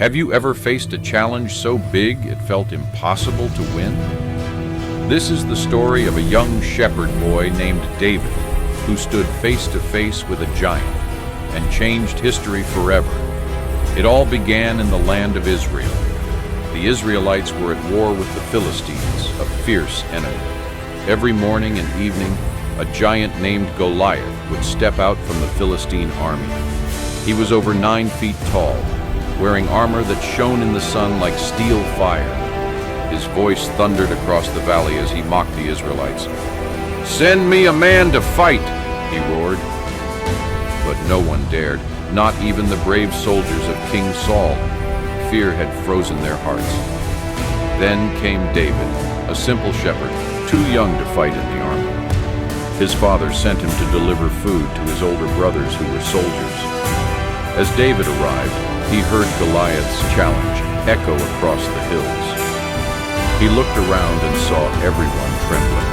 Have you ever faced a challenge so big it felt impossible to win? This is the story of a young shepherd boy named David, who stood face to face with a giant and changed history forever. It all began in the land of Israel. The Israelites were at war with the Philistines, a fierce enemy. Every morning and evening, a giant named Goliath would step out from the Philistine army. He was over 9 feet tall, wearing armor that shone in the sun like steel fire. His voice thundered across the valley as he mocked the Israelites. "Send me a man to fight," he roared. But no one dared, not even the brave soldiers of King Saul. Fear had frozen their hearts. Then came David, a simple shepherd, too young to fight in the army. His father sent him to deliver food to his older brothers who were soldiers. As David arrived, he heard Goliath's challenge echo across the hills. He looked around and saw everyone trembling.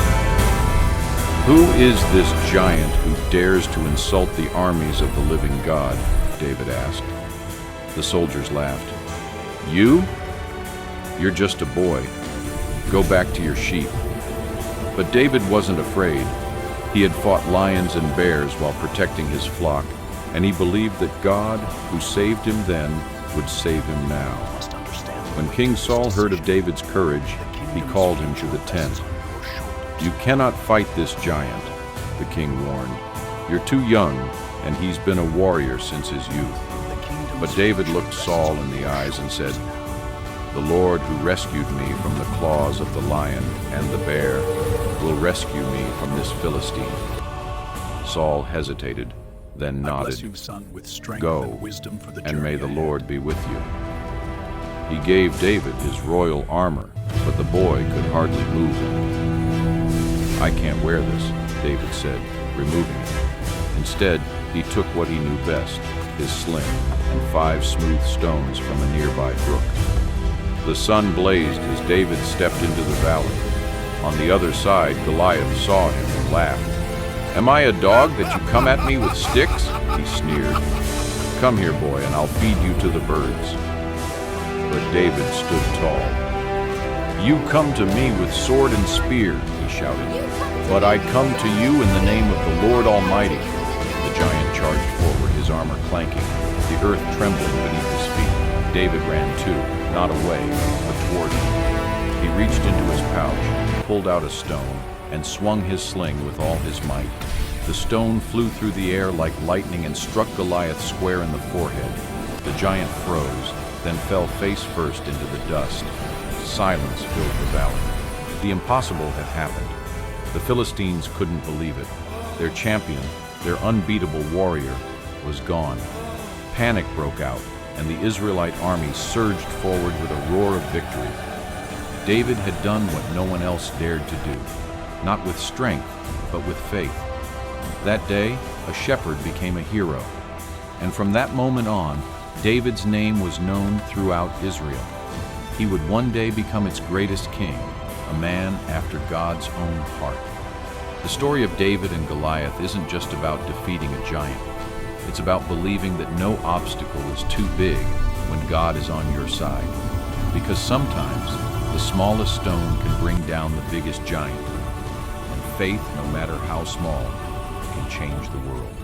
"Who is this giant who dares to insult the armies of the living God?" David asked. The soldiers laughed. "You? You're just a boy. Go back to your sheep." But David wasn't afraid. He had fought lions and bears while protecting his flock, and he believed that God, who saved him then, would save him now. When King Saul heard of David's courage, he called him to the tent. "You cannot fight this giant," the king warned. "You're too young, and he's been a warrior since his youth." But David looked Saul in the eyes and said, "The Lord who rescued me from the claws of the lion and the bear will rescue me from this Philistine." Saul hesitated, then nodded. "Go, and may the Lord be with you." He gave David his royal armor, but the boy could hardly move it. "I can't wear this," David said, removing it. Instead, he took what he knew best, his sling, and 5 smooth stones from a nearby brook. The sun blazed as David stepped into the valley. On the other side, Goliath saw him and laughed. "Am I a dog that you come at me with sticks?" he sneered. "Come here, boy, and I'll feed you to the birds." But David stood tall. "You come to me with sword and spear," he shouted, "but I come to you in the name of the Lord Almighty." The giant charged forward, his armor clanking, the earth trembling beneath his feet. David ran too, not away, but toward him. He reached into his pouch, pulled out a stone, and swung his sling with all his might. The stone flew through the air like lightning and struck Goliath square in the forehead. The giant froze, then fell face first into the dust. Silence filled the valley. The impossible had happened. The Philistines couldn't believe it. Their champion, their unbeatable warrior, was gone. Panic broke out, and the Israelite army surged forward with a roar of victory. David had done what no one else dared to do, not with strength, but with faith. That day, a shepherd became a hero, and from that moment on, David's name was known throughout Israel. He would one day become its greatest king, a man after God's own heart. The story of David and Goliath isn't just about defeating a giant. It's about believing that no obstacle is too big when God is on your side. Because sometimes the smallest stone can bring down the biggest giant. And faith, no matter how small, can change the world.